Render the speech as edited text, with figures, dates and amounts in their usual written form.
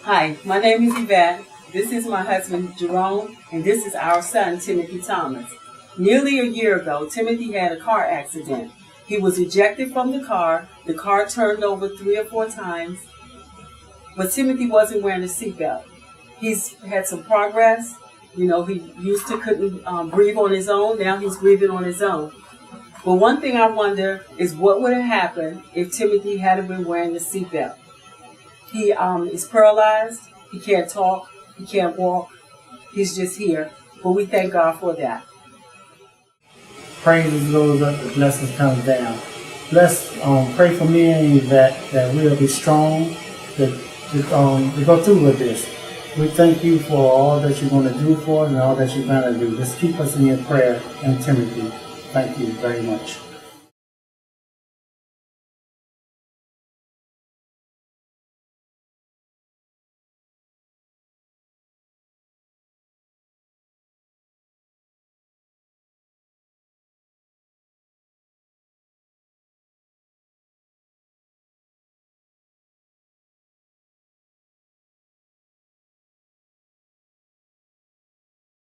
Hi, my name is Yvette. This is my husband Jerome, and this is our son Timothy Thomas. Nearly a year ago, Timothy had a car accident. He was ejected from the car turned over 3 or 4 times, but Timothy wasn't wearing a seatbelt. He's had some progress. You know, he used to couldn't breathe on his own. Now he's breathing on his own. But one thing I wonder is what would have happened if Timothy hadn't been wearing the seatbelt. He is paralyzed. He can't talk. He can't walk. He's just here. But we thank God for that. Praises goes up, the blessings come down. Let's pray for me and that we'll be strong to go through with this. We thank you for all that you're going to do for us and all that you're going to do. Just keep us in your prayer and Timothy. Thank you very much.